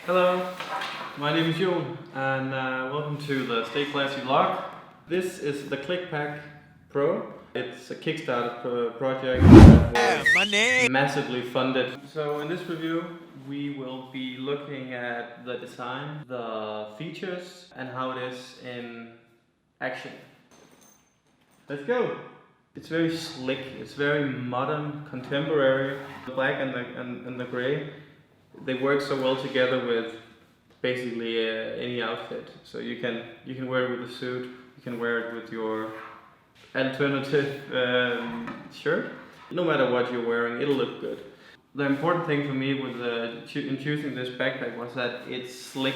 Hello, my name is Jon and welcome to the Stay Classy vlog. This is the Clickpack Pro. It's a Kickstarter project that was massively funded. So in this review we will be looking at the design, the features and how it is in action. Let's go! It's very slick, it's very modern, contemporary. The black and the grey, they work so well together with basically any outfit. So you can wear it with a suit, you can wear it with your alternative shirt. No matter what you're wearing, it'll look good. The important thing for me with in choosing this backpack was that it's slick.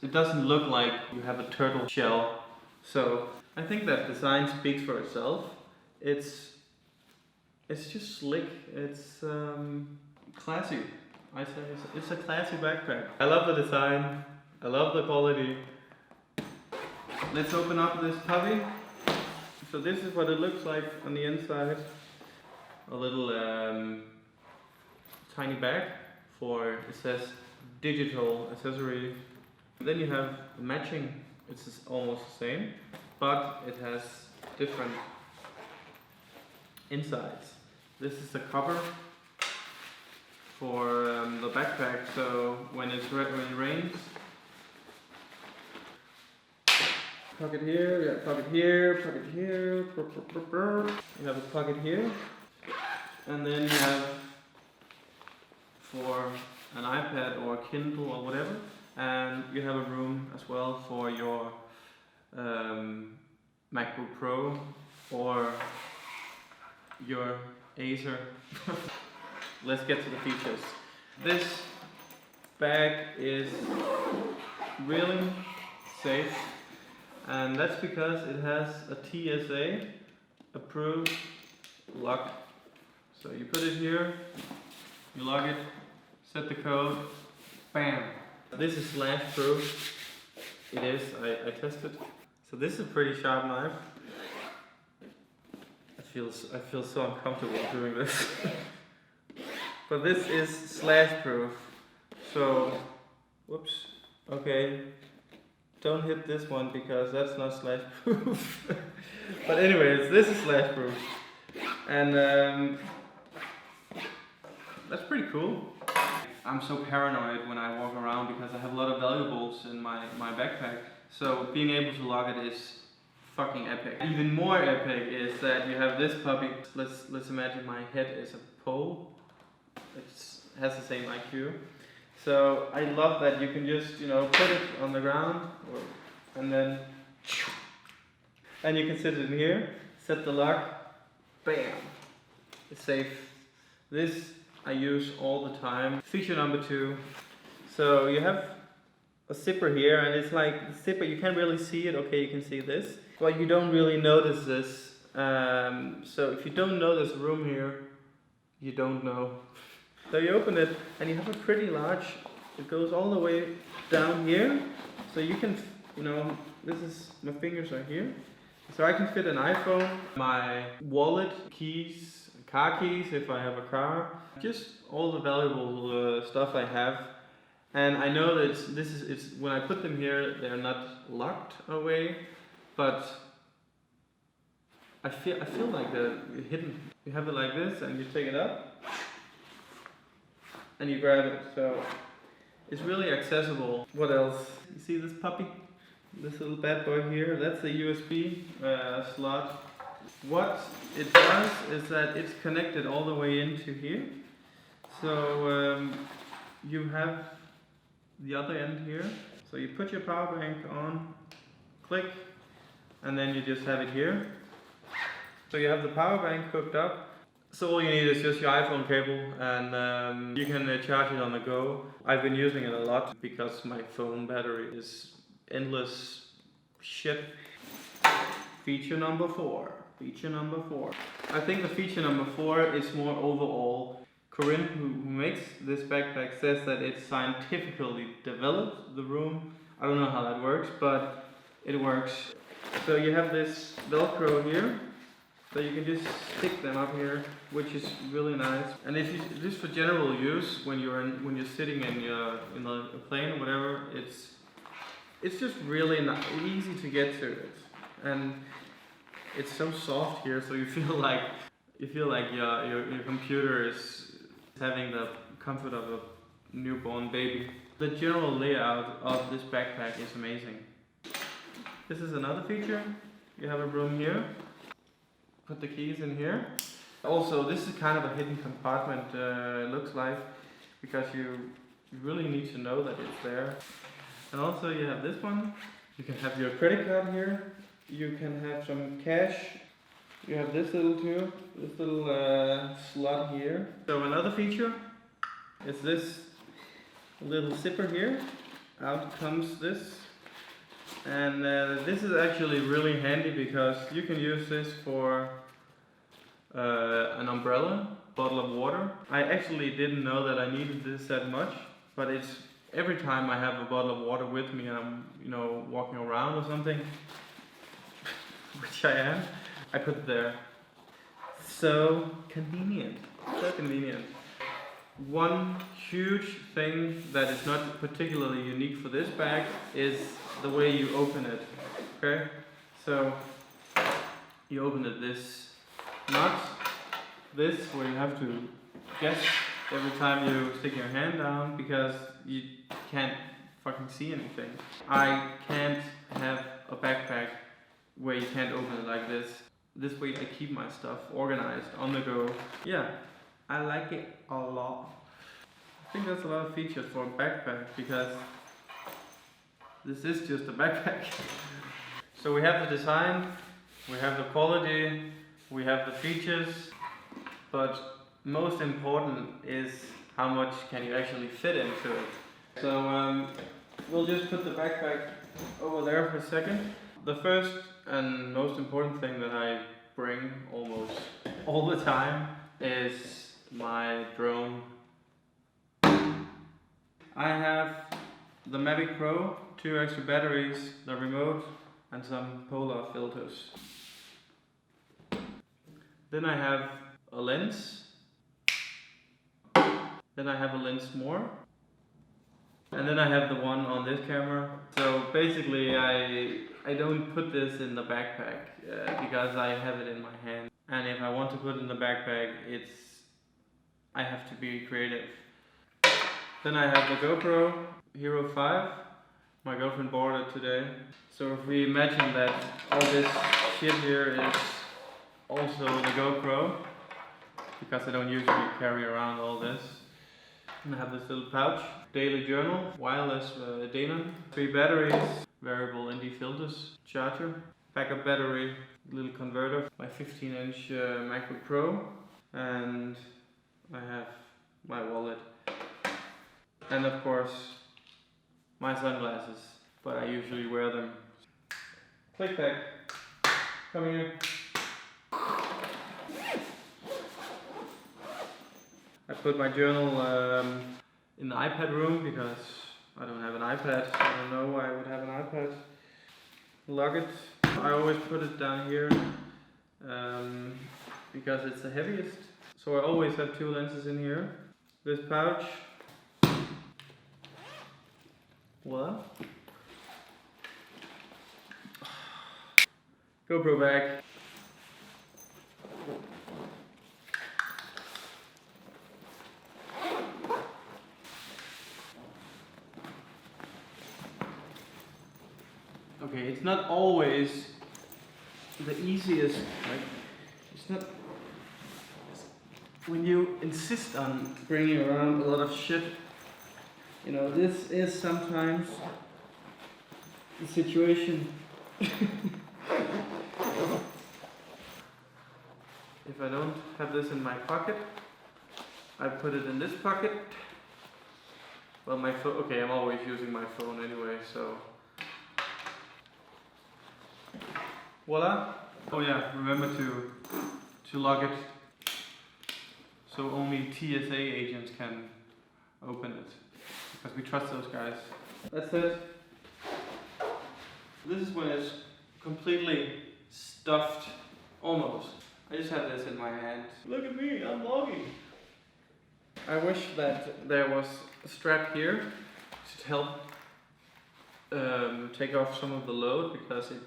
It doesn't look like you have a turtle shell. So I think that design speaks for itself. It's just slick. It's classy. I say it's a classy backpack. I love the design. I love the quality. Let's open up this puppy. So this is what it looks like on the inside. A little tiny bag for, it says digital accessory. Then you have matching. It's almost the same, but it has different insides. This is the cover for the backpack, so when it rains, pocket here, we have pocket here, pocket here, you have a pocket here, and then you have for an iPad or Kindle or whatever, and you have a room as well for your MacBook Pro or your Acer. Let's get to the features. This bag is really safe, and that's because it has a TSA approved lock. So you put it here, you lock it, set the code, bam. This is slash proof. It is, I tested. So this is a pretty sharp knife. I feel so uncomfortable doing this. But this is slash proof. So, whoops, okay. Don't hit this one because that's not slash proof. But anyways, this is slash proof. And that's pretty cool. I'm so paranoid when I walk around because I have a lot of valuables in my backpack. So being able to lock it is fucking epic. Even more epic is that you have this puppy. Let's imagine my head is a pole. It has the same IQ. So I love that you can just, put it on the ground and you can sit it in here, set the lock, bam, it's safe. This I use all the time. Feature number 2. So you have a zipper here, and it's like the zipper, you can't really see it. Okay, you can see this, but you don't really notice this. So if you don't know there's room here, you don't know. So you open it and you have a pretty large, it goes all the way down here. So you can, this is, my fingers are here. So I can fit an iPhone, my wallet, keys, car keys if I have a car, just all the valuable stuff I have. And I know that it's when I put them here, they're not locked away, but I feel like they're hidden. You have it like this and you take it up and you grab it, so it's really accessible. What else? You see this puppy? This little bad boy here, that's a USB slot. What it does is that it's connected all the way into here. So you have the other end here. So you put your power bank on, click, and then you just have it here. So you have the power bank hooked up. So all you need is just your iPhone cable, and you can charge it on the go. I've been using it a lot because my phone battery is endless shit. Feature number 4. Feature number 4. I think the feature number 4 is more overall. Corinne, who makes this backpack, says that it's scientifically developed, the room. I don't know how that works, but it works. So you have this Velcro here. So you can just stick them up here, which is really nice. And if you just for general use, when you're sitting in a plane or whatever, it's just really easy to get to it, and it's so soft here, so you feel like your computer is having the comfort of a newborn baby. The general layout of this backpack is amazing. This is another feature. You have a room here. Put the keys in here. Also, this is kind of a hidden compartment, it looks like, because you really need to know that it's there. And also you have this one. You can have your credit card here. You can have some cash. You have this little slot here. So another feature is this little zipper here. Out comes this. And this is actually really handy because you can use this for an umbrella, bottle of water. I actually didn't know that I needed this that much, but it's every time I have a bottle of water with me and I'm walking around or something, which I am, I put it there. So convenient, so convenient. One huge thing that is not particularly unique for this bag is the way you open it. Okay, so you open it this nut, this where you have to guess every time you stick your hand down because you can't fucking see anything. I can't have a backpack where you can't open it like this. This way I keep my stuff organized on the go. Yeah, I like it a lot. I think that's a lot of features for a backpack because this is just a backpack. So we have the design, we have the quality, we have the features, but most important is how much can you actually fit into it. So we'll just put the backpack over there for a second. The first and most important thing that I bring almost all the time is my drone. I have the Mavic Pro, 2 extra batteries, the remote and some polar filters. Then I have a lens. Then I have a lens more. And then I have the one on this camera. So basically I don't put this in the backpack because I have it in my hand. And if I want to put it in the backpack, I have to be creative. Then I have the GoPro Hero 5. My girlfriend bought it today. So if we imagine that all this shit here is also the GoPro, because I don't usually carry around all this. And I have this little pouch, daily journal, wireless Dana, 3 batteries, variable ND filters, charger, backup battery, little converter, my 15-inch MacBook Pro, and I have my wallet. And of course, my sunglasses, but I usually wear them. Clickpack, come here. I put my journal in the iPad room because I don't have an iPad. I don't know why I would have an iPad. Lug it. I always put it down here because it's the heaviest. So I always have 2 lenses in here. This pouch. What? GoPro bag. Okay, it's not always the easiest, right? It's not, when you insist on bringing around a lot of shit, this is sometimes the situation. If I don't have this in my pocket, I put it in this pocket. Well, my phone, okay, I'm always using my phone anyway, so. Voila! Oh yeah, remember to lock it so only TSA agents can open it, because we trust those guys. That's it. This is when it's completely stuffed, almost. I just have this in my hand. Look at me, I'm vlogging. I wish that there was a strap here to help take off some of the load, because it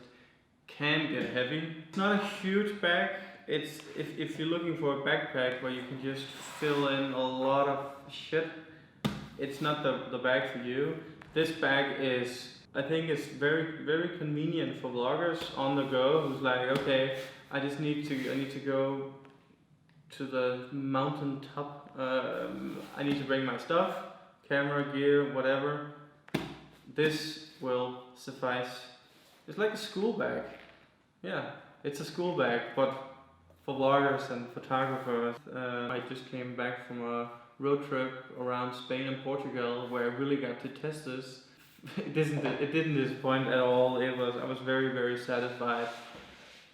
can get heavy. It's not a huge bag. It's if you're looking for a backpack where you can just fill in a lot of shit, it's not the bag for you. This bag is, I think it's very convenient for vloggers on the go who's like, okay, I need to go to the mountain top. I need to bring my stuff, camera, gear, whatever. This will suffice. It's like a school bag. Yeah, it's a school bag, but for vloggers and photographers. I just came back from a road trip around Spain and Portugal where I really got to test this. It didn't disappoint at all. I was very satisfied.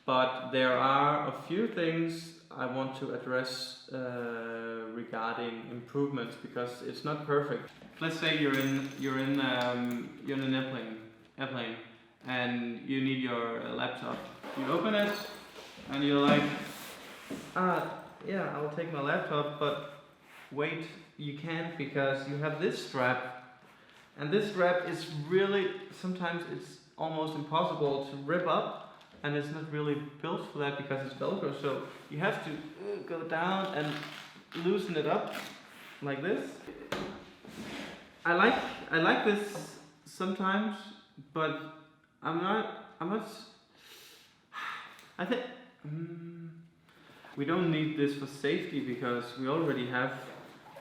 But there are a few things I want to address regarding improvements, because it's not perfect. Let's say you're in an airplane, and you need your laptop. You open it, and you're like, yeah, I'll take my laptop, but wait, you can't, because you have this strap, and this strap is really, sometimes it's almost impossible to rip up. And it's not really built for that because it's Velcro, so you have to go down and loosen it up like this. I like this sometimes, but I'm not. I think we don't need this for safety because we already have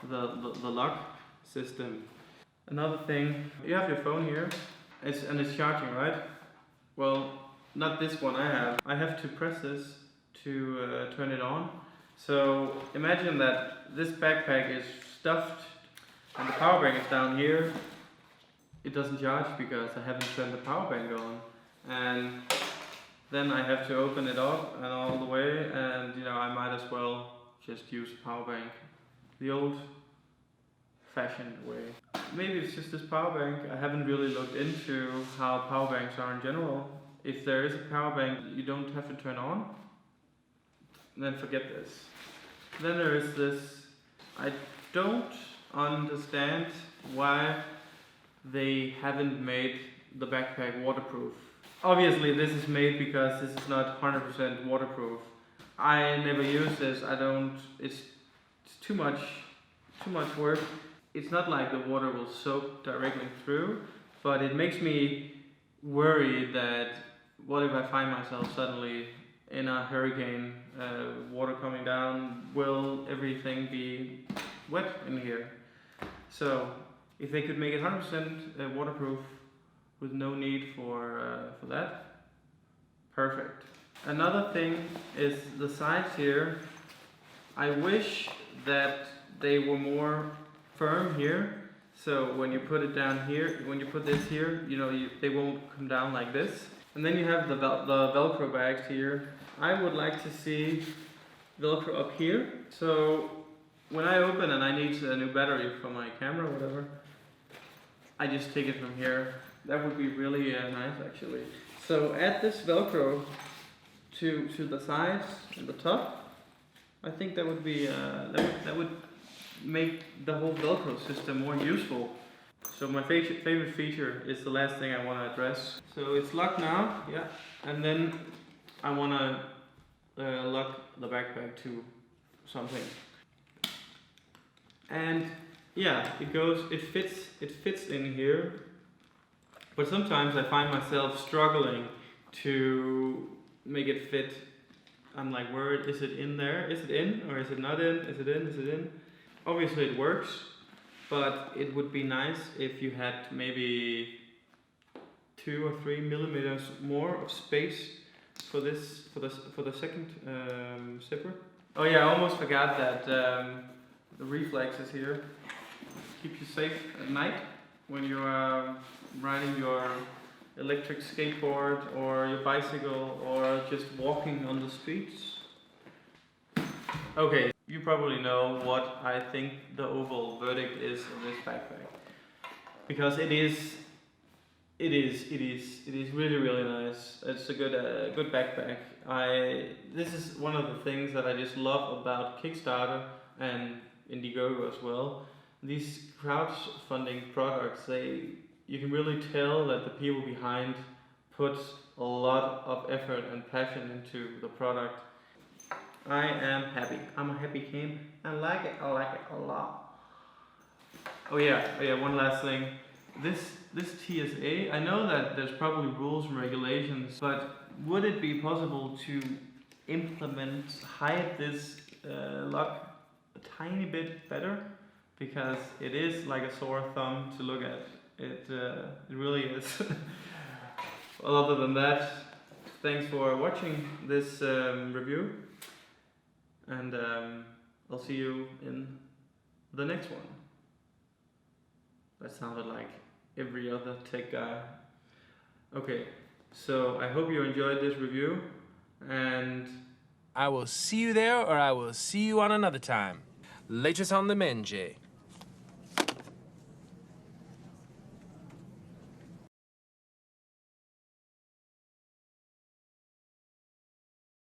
the lock system. Another thing, you have your phone here, and it's charging, right? Well, not this one I have. I have to press this to turn it on. So imagine that this backpack is stuffed and the power bank is down here. It doesn't charge because I haven't turned the power bank on. And then I have to open it up and all the way, and I might as well just use a power bank the old fashioned way. Maybe it's just this power bank. I haven't really looked into how power banks are in general. If there is a power bank you don't have to turn on, then forget this. Then there is this. I don't understand why they haven't made the backpack waterproof. Obviously this is made because this is not 100% waterproof. I never use this. It's too much work. It's not like the water will soak directly through, but it makes me worried that what if I find myself suddenly in a hurricane, water coming down, will everything be wet in here? So if they could make it 100% waterproof with no need for that, perfect. Another thing is the sides here. I wish that they were more firm here. So when you put it down here, when you put this here, they won't come down like this. And then you have the Velcro bags here. I would like to see Velcro up here. So when I open and I need a new battery for my camera or whatever, I just take it from here. That would be really nice actually. So add this Velcro to the sides and the top. I think that would be that would make the whole Velcro system more useful. So my favorite feature is the last thing I want to address. So it's locked now, yeah, and then I want to lock the backpack to something. And yeah, it fits in here. But sometimes I find myself struggling to make it fit. I'm like, where is it in there? Is it in or is it not in? Is it in? Is it in? Obviously it works, but it would be nice if you had maybe 2 or 3 millimeters more of space for this for the second zipper. Oh yeah, I almost forgot that the reflexes here keep you safe at night when you are riding your electric skateboard or your bicycle or just walking on the streets. Okay, you probably know what I think the overall verdict is of this backpack, because it is It is really really nice. It's a good backpack. This is one of the things that I just love about Kickstarter and Indiegogo as well. These crowdfunding products, you can really tell that the people behind put a lot of effort and passion into the product. I am happy. I'm a happy camp. I like it a lot. Oh yeah, one last thing. This TSA, I know that there's probably rules and regulations, but would it be possible to hide this lock a tiny bit better? Because it is like a sore thumb to look at. It really is. Well, other than that, thanks for watching this review, and I'll see you in the next one. That sounded like every other tech guy. Okay, so I hope you enjoyed this review, and I will see you there, or I will see you on another time. Latest on the Menjay.